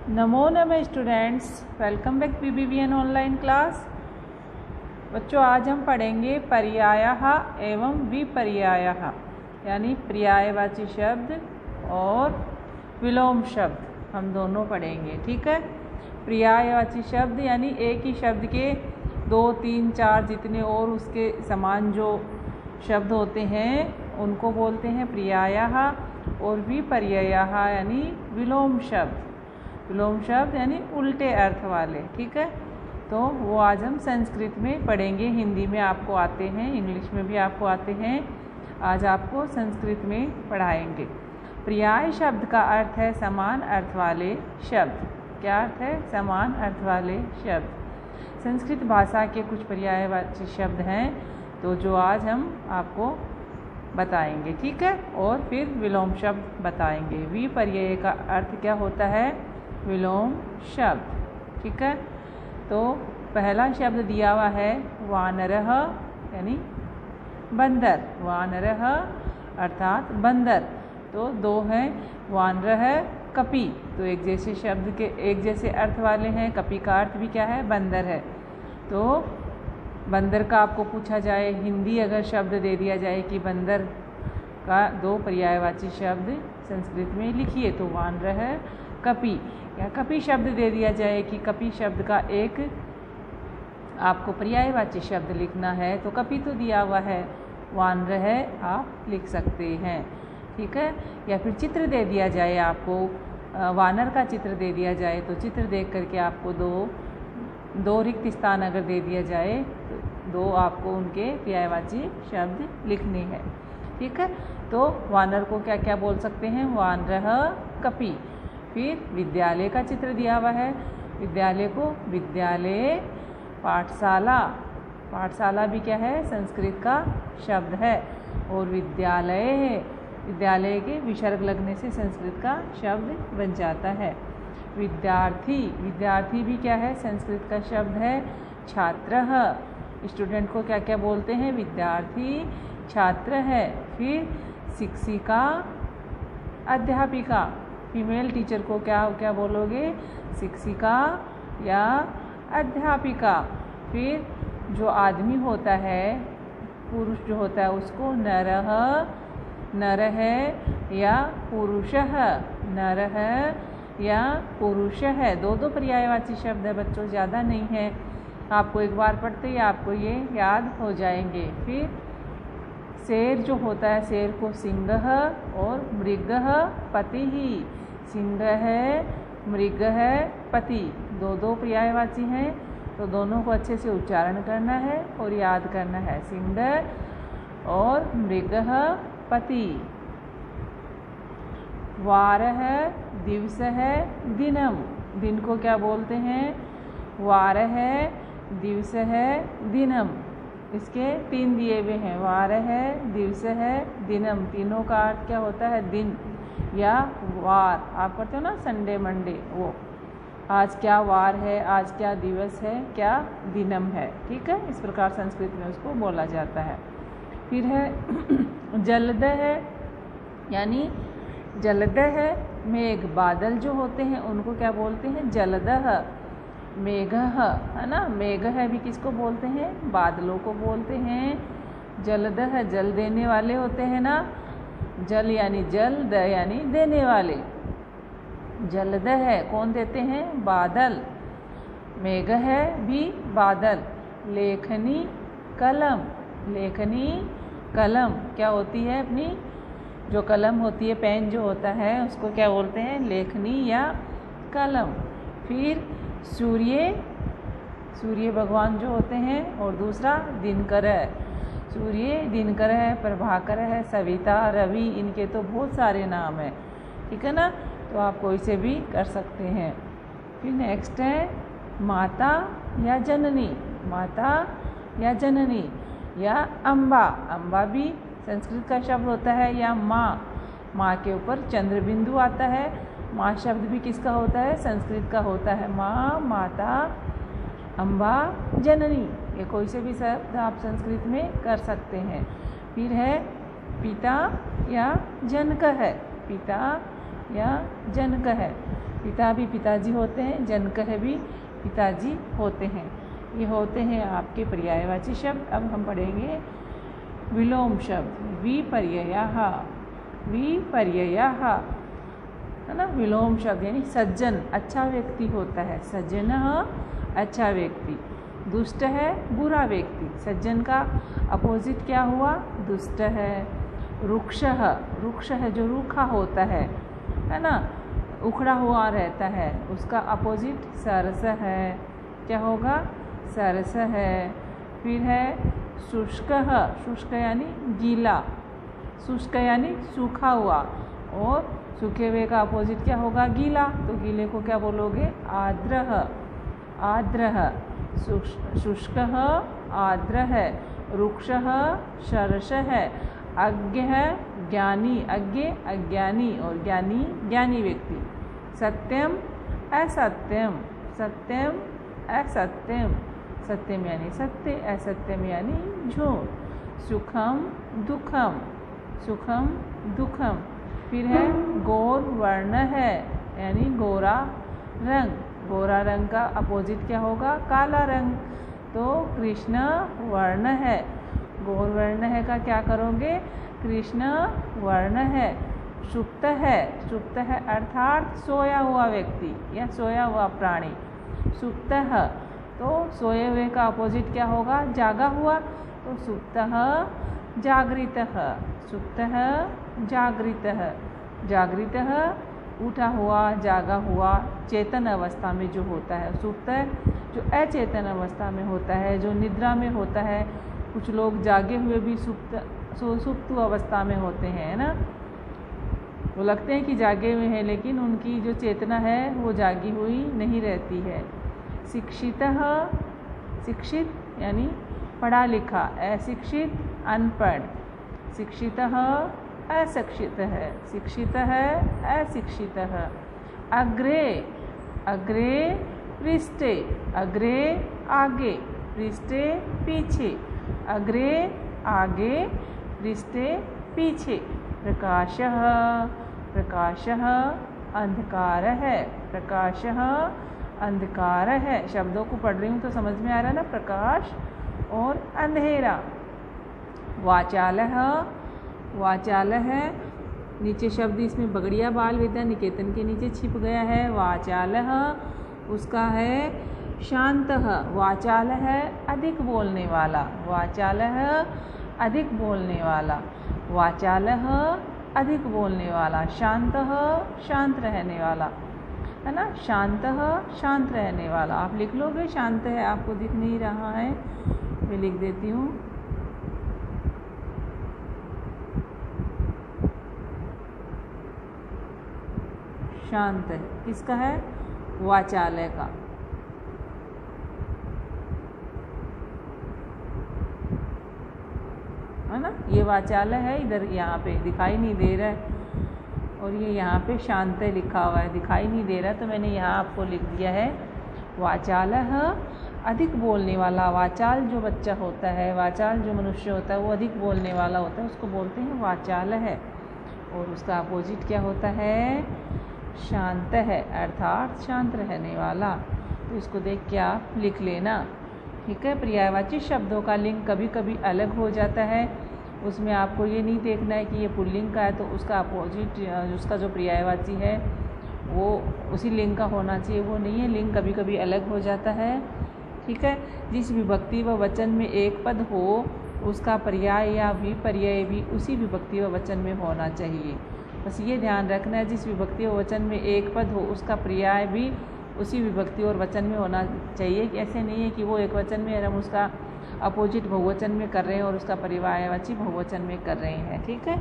नमो नमः students, welcome back PBVN online class. बच्चों, आज हम पढ़ेंगे पर्यायः एवं विपर्यायः, यानी पर्यायवाची शब्द और विलोम शब्द हम दोनों पढ़ेंगे। ठीक है। पर्यायवाची शब्द यानी एक ही शब्द के 2, 3, 4 जितने और उसके समान जो शब्द होते हैं उनको बोलते हैं पर्यायः, और विपर्यायः यानी विलोम शब्द। विलोम शब्द यानी उल्टे अर्थ वाले। ठीक है। तो वो आज हम संस्कृत में पढ़ेंगे। हिंदी में आपको आते हैं, इंग्लिश में भी आपको आते हैं, आज आपको संस्कृत में पढ़ाएंगे। पर्याय शब्द का अर्थ है समान अर्थ वाले शब्द। क्या अर्थ है? समान अर्थ वाले शब्द। संस्कृत भाषा के कुछ पर्यायवाची शब्द हैं तो जो आज हम आपको बताएंगे। ठीक है। और फिर विलोम शब्द बताएंगे। विपर्यय का अर्थ क्या होता है? विलोम शब्द। ठीक है। तो पहला शब्द दिया हुआ है वानरः, यानी बंदर। वानरः अर्थात बंदर। तो दो हैं, वानरः, कपि। तो एक जैसे शब्द के एक जैसे अर्थ वाले हैं। कपि का अर्थ भी क्या है? बंदर है। तो बंदर का आपको पूछा जाए, हिंदी अगर शब्द दे दिया जाए कि बंदर का 2 पर्यायवाची शब्द संस्कृत में लिखिए, तो वानरः, कपि। या कपि शब्द दे दिया जाए कि कपि शब्द का एक आपको पर्यायवाची शब्द लिखना है, तो कपि तो दिया हुआ है, वानरः आप लिख सकते हैं। ठीक है। या फिर चित्र दे दिया जाए आपको, वानर का चित्र दे दिया जाए, तो चित्र देख करके आपको दो रिक्त स्थान अगर दे दिया जाए तो 2 आपको उनके पर्यायवाची शब्द लिखने हैं। ठीक है। तो वानर को क्या क्या बोल सकते हैं? वानरः, कपि। फिर विद्यालय का चित्र दिया हुआ है, विद्यालय को विद्यालय, पाठशाला। पाठशाला भी क्या है? संस्कृत का शब्द है। और विद्यालय है, विद्यालय के विसर्ग लगने से संस्कृत का शब्द बन जाता है। विद्यार्थी, विद्यार्थी भी क्या है? संस्कृत का शब्द है। छात्रः, स्टूडेंट को क्या क्या बोलते हैं? विद्यार्थी, छात्र है। फिर शिक्षिका, अध्यापिका। फीमेल टीचर को क्या बोलोगे? शिक्षिका या अध्यापिका। फिर जो आदमी होता है, पुरुष जो होता है, उसको नरः, नरः या पुरुषः। नरः या पुरुषः। 2 पर्यायवाची शब्द है बच्चों, ज़्यादा नहीं है। आपको एक बार पढ़ते ही आपको ये याद हो जाएंगे। फिर शेर जो होता है, शेर को सिंहः और मृगः, पतिः। सिंह है, मृग है, पति। 2 पर्यायवाची हैं, तो दोनों को अच्छे से उच्चारण करना है और याद करना है। सिंह और मृगः, पति। वारः, दिवस है, दिनम। दिन को क्या बोलते हैं? वार है, दिवस है, दिनम। इसके 3 दिए हुए हैं, वार है, दिवस है, दिनम। तीनों का अर्थ क्या होता है? दिन या वार। आप करते हो ना संडे मंडे, वो आज क्या वार है, आज क्या दिवस है, क्या दिनम है। ठीक है। इस प्रकार संस्कृत में उसको बोला जाता है। फिर है जलद है, यानी जलद है मेघ। बादल जो होते हैं उनको क्या बोलते हैं? जलदः। मेघः, है ना। मेघ है भी किसको बोलते हैं? बादलों को बोलते हैं। जलदः, जल देने वाले होते हैं ना। जल यानी जल, द यानी देने वाले। जलद है, कौन देते हैं? बादल। मेघ है भी बादल। लेखनी, कलम। लेखनी, कलम क्या होती है? अपनी जो कलम होती है, पेन जो होता है, उसको क्या बोलते हैं? लेखनी या कलम। फिर सूर्य, सूर्य भगवान जो होते हैं। और दूसरा दिनकर। सूर्य, दिनकर है, प्रभाकर है, सविता, रवि। इनके तो बहुत सारे नाम हैं। ठीक है ना। तो आप कोई से भी कर सकते हैं। फिर नेक्स्ट है माता या जननी। माता या जननी या अम्बा। अम्बा भी संस्कृत का शब्द होता है। या माँ, माँ के ऊपर चंद्र बिंदु आता है। माँ शब्द भी किसका होता है? संस्कृत का होता है। माँ, माता, अम्बा, जननी। ये कोई से भी शब्द आप संस्कृत में कर सकते हैं। फिर है पिता या जनक है। पिता या जनक है। पिता भी पिताजी होते हैं, जनकः भी पिताजी होते हैं। ये होते हैं आपके पर्यायवाची शब्द। अब हम पढ़ेंगे विलोम शब्द। विपर्ययः, विपर्ययः है ना। विलोम शब्द यानी सज्जन, अच्छा व्यक्ति होता है। सज्जनः अच्छा व्यक्ति, दुष्ट है बुरा व्यक्ति। सज्जन का अपोजिट क्या हुआ? दुष्ट है। रुक्षः, रुक्ष है जो रूखा होता है ना, उखड़ा हुआ रहता है, उसका अपोजिट सरस है। क्या होगा? सरस है। फिर है शुष्कः, शुष्क यानी गीला, शुष्क यानी सूखा हुआ, और सूखे हुए का अपोजिट क्या होगा? गीला। तो गीले को क्या बोलोगे? आर्द्रः, आर्द्रः। शुष्कः आर्द्रः, रुक्षः सरस है, अज्ञ है ज्ञानी, अज्ञ अज्ञानी, और ज्ञानी ज्ञानी व्यक्ति। सत्यम असत्यम, सत्यम असत्यम, सत्यम यानी सत्य, असत्यम यानी झूठ। सुखम दुखम, सुखम दुखम। फिर है गौर वर्ण है यानी गोरा रंग, गोरा रंग का अपोजिट क्या होगा? काला रंग। तो कृष्ण वर्ण है, गौर वर्ण है का क्या करोगे? कृष्ण वर्ण है। सुप्त है, सुप्त है अर्थात सोया हुआ व्यक्ति या सोया हुआ प्राणी। सुप्त है तो सोए हुए का अपोजिट क्या होगा? जागा हुआ। तो सुप्त जागृत, सुप्त जागृत, जागृत उठा हुआ, जागा हुआ, चेतन अवस्था में जो होता है। सुप्त जो अचेतन अवस्था में होता है, जो निद्रा में होता है। कुछ लोग जागे हुए भी सुप्त अवस्था में होते हैं ना, वो लगते हैं कि जागे हुए हैं, लेकिन उनकी जो चेतना है वो जागी हुई नहीं रहती है। शिक्षितः, शिक्षित यानी पढ़ा लिखा, अशिक्षित अनपढ़। शिक्षितः अशिक्षित है, शिक्षित है अशिक्षित है। अग्रे, अग्रे पृष्ठे, अग्रे आगे, पृष्ठे पीछे, अग्रे आगे, पृष्ठे पीछे। प्रकाशः, प्रकाशः अंधकार है, प्रकाशः अंधकार है। शब्दों को पढ़ रही हूँ तो समझ में आ रहा है ना, प्रकाश और अंधेरा। वाचालः, वाचालः है नीचे शब्द इसमें बगड़िया बाल विद्या निकेतन के नीचे छिप गया है। वाचालः उसका है शांतः, वाचालः है अधिक बोलने वाला, वाचालः अधिक बोलने वाला, वाचालः अधिक बोलने वाला। शांतः शांत रहने वाला है ना, शांतः शांत रहने वाला। आप लिख लोगे, शांत है आपको दिख नहीं रहा है, मैं लिख देती हूँ। शांत है किसका है? वाचालय का। है ना, ये वाचालय है, इधर यहाँ पे दिखाई नहीं दे रहा है, और ये यहाँ पे शांत लिखा हुआ है, दिखाई नहीं दे रहा, तो मैंने यहाँ आपको लिख दिया है वाचालः अधिक बोलने वाला। वाचाल जो बच्चा होता है, वाचाल जो मनुष्य होता है वो अधिक बोलने वाला होता है, उसको बोलते हैं वाचालय है। और उसका अपोजिट क्या होता है? शांत है अर्थात शांत रहने वाला। तो इसको देख के आप लिख लेना, ठीक है। पर्यायवाची शब्दों का लिंग कभी कभी अलग हो जाता है, उसमें आपको ये नहीं देखना है कि ये पुल्लिंग का है तो उसका अपोजिट उसका जो पर्यायवाची है वो उसी लिंग का होना चाहिए, वो नहीं है। लिंग कभी कभी अलग हो जाता है, ठीक है। जिस विभक्ति व वचन में एक पद हो उसका पर्याय या विपर्यय भी उसी विभक्ति व वचन में होना चाहिए। बस ये ध्यान रखना है, जिस विभक्ति व वचन में एक पद हो उसका पर्याय भी उसी विभक्ति और वचन में होना चाहिए। ऐसे नहीं है कि वो एक वचन में हम उसका अपोजिट बहुवचन में कर रहे हैं और उसका पर्यायवाची बहुवचन में कर रहे हैं, ठीक है।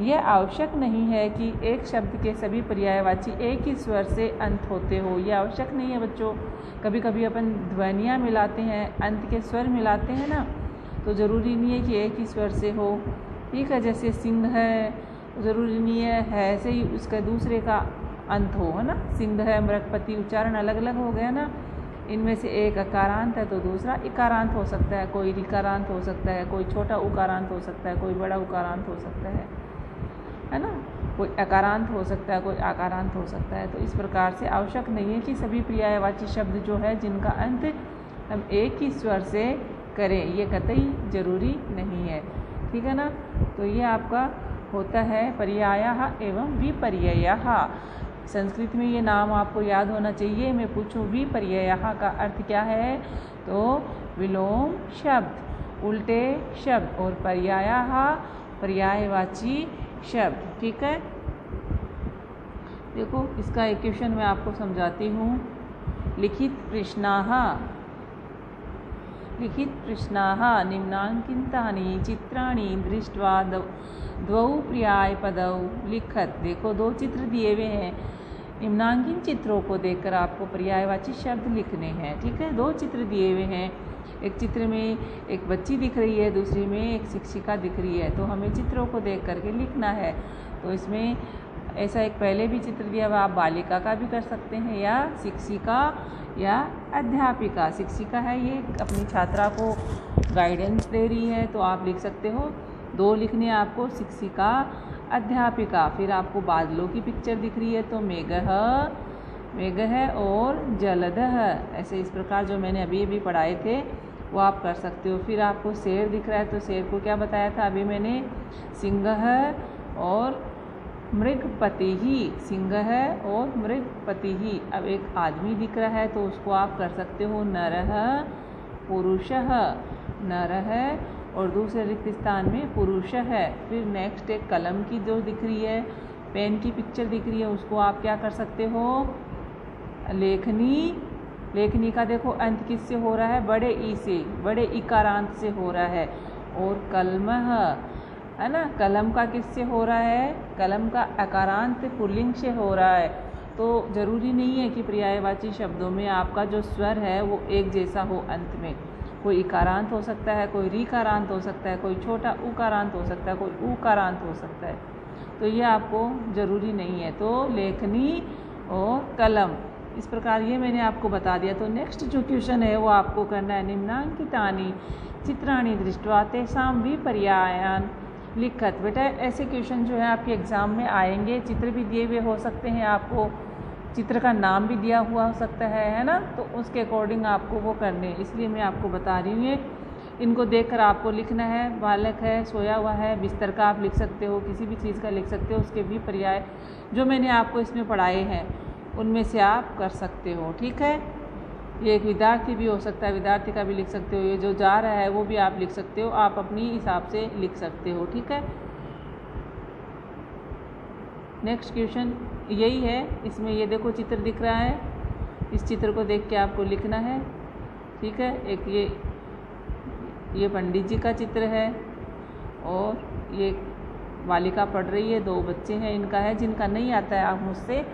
यह आवश्यक नहीं है कि एक शब्द के सभी पर्यायवाची एक ही स्वर से अंत होते हो, यह आवश्यक नहीं है बच्चों। कभी कभी अपन ध्वनियाँ मिलाते हैं, अंत के स्वर मिलाते हैं ना, तो ज़रूरी नहीं है कि एक ही स्वर से हो, ठीक है। जैसे सिंह है, ज़रूरी नहीं है से ही उसका दूसरे का अंत हो, है ना। सिंह है, मृगपति, उच्चारण अलग अलग हो गया ना। इनमें से एक अकारांत है तो दूसरा इकारांत हो सकता है, कोई ऋकारांत हो सकता है, कोई छोटा उकारांत हो सकता है, कोई बड़ा उकारांत हो सकता है ना। कोई अकारांत हो सकता है, कोई आकारांत हो सकता है। तो इस प्रकार से आवश्यक नहीं है कि सभी पर्यायवाची शब्द जो है जिनका अंत हम एक ही स्वर से करें, ये कतई जरूरी नहीं है, ठीक है ना। तो ये आपका होता है पर्यायः एवं विपर्ययः। संस्कृत में ये नाम आपको याद होना चाहिए। मैं पूछूं विपर्ययः का अर्थ क्या है, तो विलोम शब्द, उल्टे शब्द, और पर्यायः पर्यायवाची शब्द, ठीक है। देखो इसका एक क्वेश्चन मैं आपको समझाती हूँ। लिखित प्रश्नाः निम्नांकितानि चित्राणि दृष्ट्वा द्वौ पर्यायपदौ लिखत। देखो दो चित्र दिए हुए हैं, निम्नांकित चित्रों को देखकर आपको पर्यायवाची शब्द लिखने हैं, ठीक है। दो चित्र दिए हुए हैं, एक चित्र में एक बच्ची दिख रही है, दूसरी में एक शिक्षिका दिख रही है। तो हमें चित्रों को देख करके लिखना है। तो इसमें ऐसा एक पहले भी चित्र दिया हुआ, आप बालिका का भी कर सकते हैं, या शिक्षिका या अध्यापिका। शिक्षिका है, ये अपनी छात्रा को गाइडेंस दे रही है, तो आप लिख सकते हो। दो लिखने आपको, शिक्षिका अध्यापिका। फिर आपको बादलों की पिक्चर दिख रही है, तो मेघः और जलदः। ऐसे इस प्रकार जो मैंने अभी अभी पढ़ाए थे वो आप कर सकते हो। फिर आपको शेर दिख रहा है, तो शेर को क्या बताया था अभी मैंने, सिंहः और मृगपतिः। सिंहः और मृगपतिः। अब एक आदमी दिख रहा है, तो उसको आप कर सकते हो नरः पुरुषः, नरः, और दूसरे रिक्त स्थान में पुरुष है। फिर नेक्स्ट एक कलम की जो दिख रही है, पेन की पिक्चर दिख रही है, उसको आप क्या कर सकते हो, लेखनी। लेखनी का देखो अंत किससे हो रहा है, बड़े ई से, बड़े इकारांत से हो रहा है। और कलमः है ना, कलम का किससे हो रहा है, कलम का अकारांत पुल्लिंग से हो रहा है। तो ज़रूरी नहीं है कि पर्यायवाची शब्दों में आपका जो स्वर है वो एक जैसा हो अंत में। कोई इकारांत हो सकता है, कोई रीकारांत हो सकता है, कोई छोटा उकारांत हो सकता है, कोई उकारांत हो सकता है। तो ये आपको ज़रूरी नहीं है। तो लेखनी और कलम, इस प्रकार ये मैंने आपको बता दिया। तो नेक्स्ट जो क्वेश्चन है वो आपको करना है, निम्नांकितानि चित्राणि दृष्ट्वा तेषां विपर्यायान् लिखत। बेटा ऐसे क्वेश्चन जो है आपके एग्ज़ाम में आएंगे, चित्र भी दिए हुए हो सकते हैं, आपको चित्र का नाम भी दिया हुआ हो सकता है ना। तो उसके अकॉर्डिंग आपको वो करने, इसलिए मैं आपको बता रही हूँ। इनको देखकर आपको लिखना है। बालक है, सोया हुआ है, बिस्तर का आप लिख सकते हो, किसी भी चीज़ का लिख सकते हो। उसके भी पर्याय जो मैंने आपको इसमें पढ़ाए हैं उनमें से आप कर सकते हो, ठीक है। ये एक विद्यार्थी भी हो सकता है, विद्यार्थी का भी लिख सकते हो। ये जो जा रहा है वो भी आप लिख सकते हो, आप अपनी हिसाब से लिख सकते हो, ठीक है। नेक्स्ट क्वेश्चन यही है। इसमें ये देखो चित्र दिख रहा है, इस चित्र को देख के आपको लिखना है, ठीक है। एक ये पंडित जी का चित्र है, और ये बालिका पढ़ रही है, दो बच्चे हैं इनका है। जिनका नहीं आता है आप मुझसे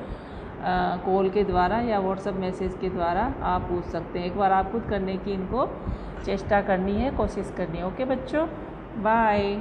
कॉल के द्वारा या व्हाट्सएप मैसेज के द्वारा आप पूछ सकते हैं। एक बार आप खुद करने की इनको चेष्टा करनी है, कोशिश करनी है। ओके बच्चों, बाय।